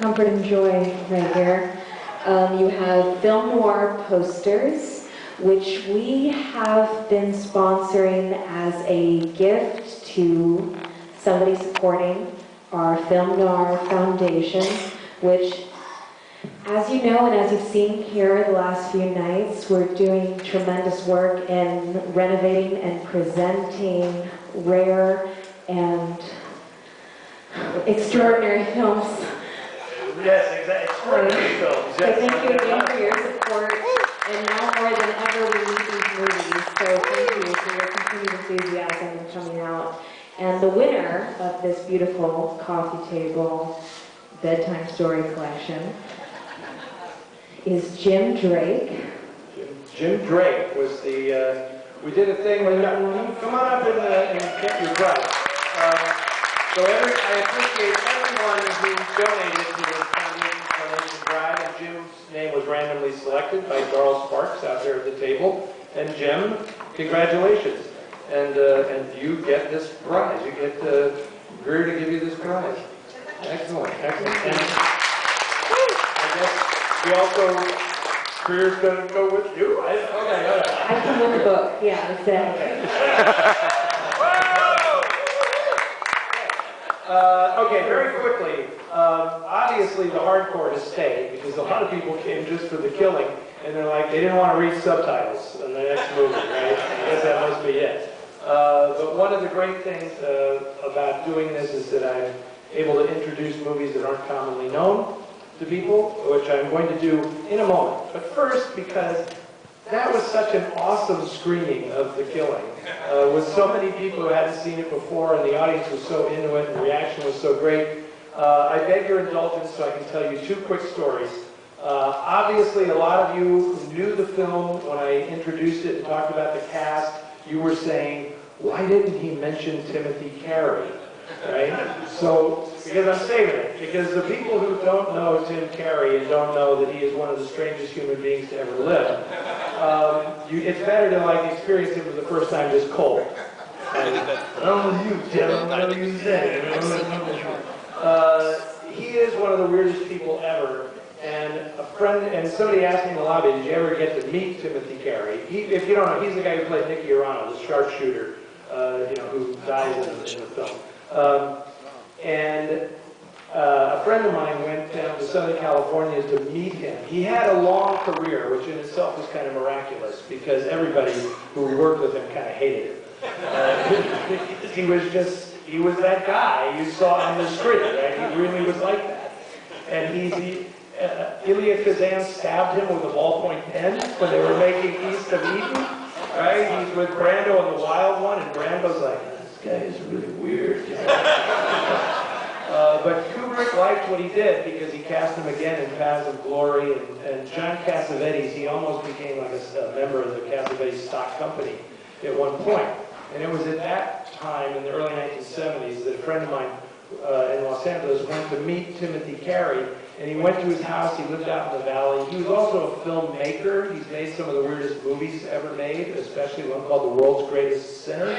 comfort and joy right here. You have film noir posters, which we have been sponsoring as a gift to somebody supporting our Film Noir Foundation, which, as you know and as you've seen here the last few nights, we're doing tremendous work in renovating and presenting rare and extraordinary films. Yes, exactly. Extraordinary films. So thank you again for your support, and now more than ever we need these movies, so thank you for your continued enthusiasm in coming out. And the winner of this beautiful coffee table bedtime story collection is Jim Drake. Jim Drake was the, we did a thing where, come on up and get your prize. So I appreciate everyone who donated to the Foundation Drive, and Jim's name was randomly selected by Charles Sparks out there at the table. And Jim, congratulations. And you get this prize. You get Greer to give you this prize. Excellent, excellent. And I guess we also, Greer's going to go with you? Okay. I come with the book, yeah, that's it. Okay, very quickly, obviously the hardcore has stayed because a lot of people came just for the killing, and they're like, they didn't want to read subtitles in the next movie, right? I guess that must be it. But one of the great things about doing this is that I'm able to introduce movies that aren't commonly known to people, which I'm going to do in a moment. But first, because that was such an awesome screening of The Killing, with so many people who hadn't seen it before, and the audience was so into it, and the reaction was so great. I beg your indulgence so I can tell you two quick stories. Obviously, a lot of you who knew the film when I introduced it and talked about the cast, you were saying, why didn't he mention Timothy Carey? Right? So, because I'm saving it, because the people who don't know Tim Carey and don't know that he is one of the strangest human beings to ever live, it's better to like experience him for the first time just cold. And, oh, you Tim, whatever you say. He is one of the weirdest people ever. And a friend, and somebody asked me in the lobby, did you ever get to meet Timothy Carey? If you don't know, he's the guy who played Nicky Arano, the sharpshooter, who dies in the film. A friend of mine went down to Southern California to meet him. He had a long career, which in itself was kind of miraculous, because everybody who worked with him kind of hated him. He was that guy you saw on the street, right? He really was like that. And Elia Kazan stabbed him with a ballpoint pen when they were making East of Eden, right? He's with Brando in The Wild One, and Brando's like, this guy is really weird. But Kubrick liked what he did because he cast him again in Paths of Glory, and John Cassavetes, he almost became like a member of the Cassavetes stock company at one point. And it was at that time, in the early 1970s, that a friend of mine in Los Angeles went to meet Timothy Carey, and he went to his house. He lived out in the valley. He was also a filmmaker. He's made some of the weirdest movies ever made, especially one called The World's Greatest Sinner.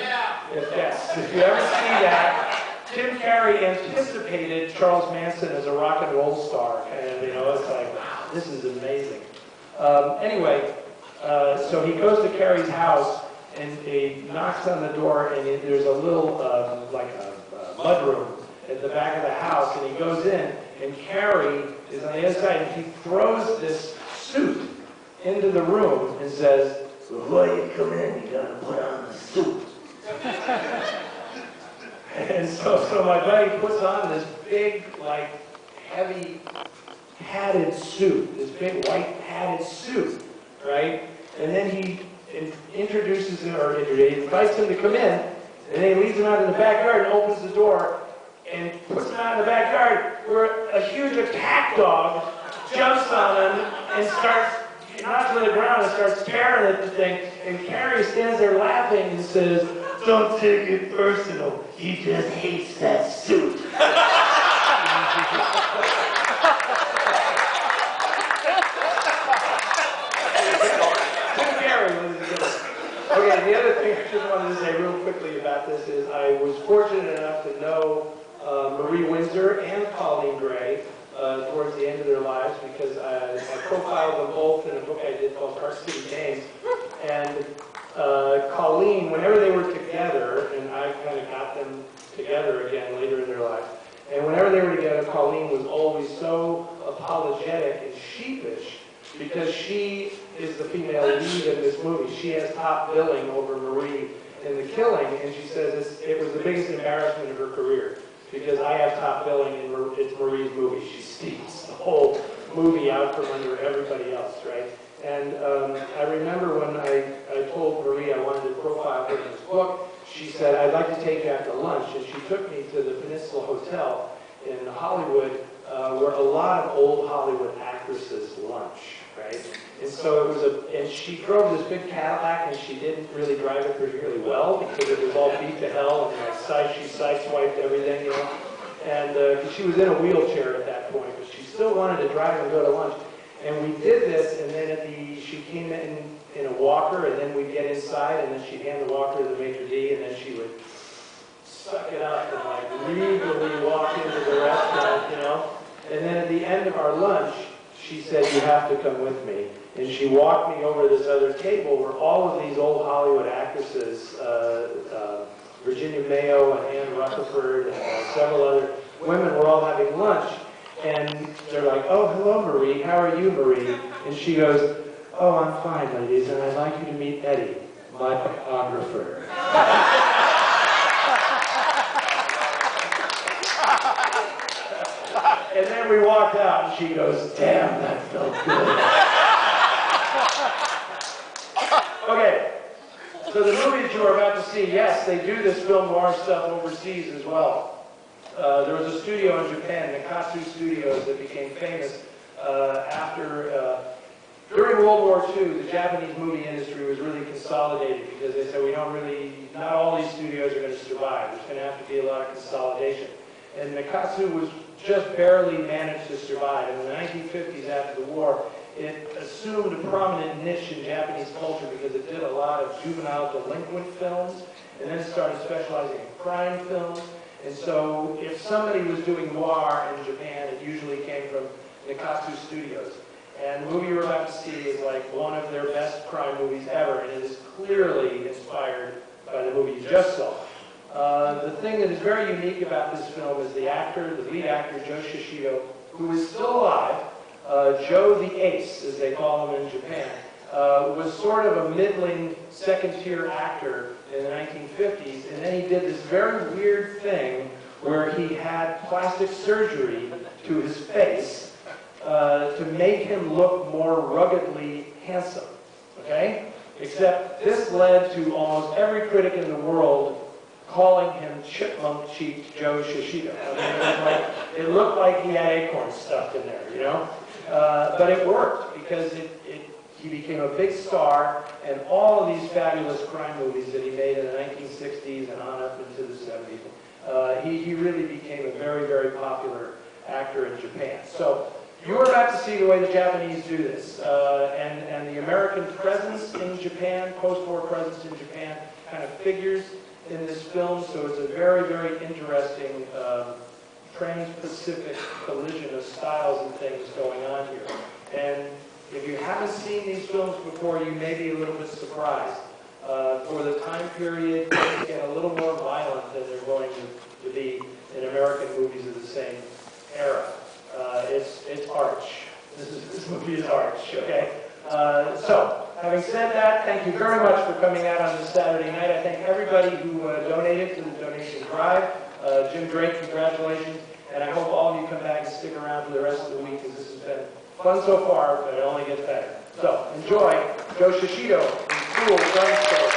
If you ever see that, Tim Carey anticipated Charles Manson as a rock and roll star, and it's like, wow, this is amazing. Anyway, so he goes to Carey's house, and he knocks on the door, and there's a little, like a mudroom at the back of the house, and he goes in, and Carey is on the other side, and he throws this suit into the room and says, before you come in, you gotta put on the suit. And so my buddy puts on this big, like, heavy, padded suit, this big white padded suit, right? And then he introduces him, or he invites him to come in, and then he leads him out in the backyard and opens the door and puts him out in the backyard where a huge attack dog jumps on him and knocks him to the ground and starts tearing at the thing. And Carey stands there laughing and says, don't take it personal. He just hates that suit. Okay, the other thing I just wanted to say real quickly about this is I was fortunate enough to know Marie Windsor and Colleen Gray towards the end of their lives because I profiled them both in a book I did called Noir City Seattle. And Colleen, whenever they were together, and I kind of got them together again later in their life, and whenever they were together, Colleen was always so apologetic and sheepish because she is the female lead in this movie. She has top billing over Marie in The Killing, and she says it was the biggest embarrassment of her career because I have top billing and it's Marie's movie. She steals the whole movie out from under everybody else, right? And I remember when I told Marie I wanted to profile her in this book, she said, I'd like to take you out to lunch. And she took me to the Peninsula Hotel in Hollywood, where a lot of old Hollywood actresses lunch, right? And so it was and she drove this big Cadillac, and she didn't really drive it particularly well because it was all beat to hell, and she sideswiped everything, you know. And she was in a wheelchair at that point, but she still wanted to drive and go to lunch. And we did this, and then she came in a walker, and then we'd get inside, and then she'd hand the walker to the maitre d', and then she would suck it up and like legally walk into the restaurant, you know. And then at the end of our lunch, she said, you have to come with me. And she walked me over to this other table where all of these old Hollywood actresses, Virginia Mayo and Anne Rutherford and several other women were all having lunch. And they're like, oh, hello, Marie. How are you, Marie? And she goes, oh, I'm fine, ladies, and I'd like you to meet Eddie, my biographer. And then we walked out, and she goes, damn, that felt good. Okay, so the movie that you are about to see, yes, they do this film noir stuff overseas as well. There was a studio in Japan, Nikatsu Studios, that became famous during World War II. The Japanese movie industry was really consolidated because they said not all these studios are going to survive. There's going to have to be a lot of consolidation. And Nikatsu was just barely managed to survive. In the 1950s, after the war, it assumed a prominent niche in Japanese culture because it did a lot of juvenile delinquent films, and then started specializing in crime films. And so if somebody was doing noir in Japan, it usually came from Nikatsu Studios. And the movie you're about to see is like one of their best crime movies ever, and it is clearly inspired by the movie you just saw. The thing that is very unique about this film is the lead actor, Joe Shishido, who is still alive. Joe the Ace, as they call him in Japan, was sort of a middling second-tier actor in the 1950s, and then he did this very weird thing where he had plastic surgery to his face to make him look more ruggedly handsome, okay? Except this led to almost every critic in the world calling him chipmunk-cheeked Joe Shishido. I mean, it looked like he had acorns stuffed in there, you know? But it worked because he became a big star, and all of these fabulous crime movies that he made in the 1960s and on up into the 70s, he really became a very, very popular actor in Japan. So you're about to see the way the Japanese do this, and the American presence in Japan, post-war presence in Japan, kind of figures in this film, so it's a very, very interesting trans-Pacific collision of styles and things going on here. And if you haven't seen these films before, you may be a little bit surprised. For the time period, things get a little more violent than they're going to be in American movies of the same era. It's arch. This movie is arch, okay? So, having said that, thank you very much for coming out on this Saturday night. I thank everybody who donated to the donation drive. Jim Drake, congratulations. And I hope all of you come back and stick around for the rest of the week because this has been fun so far, but it only gets better. So, enjoy Joe Shishido in Cool Gun Story.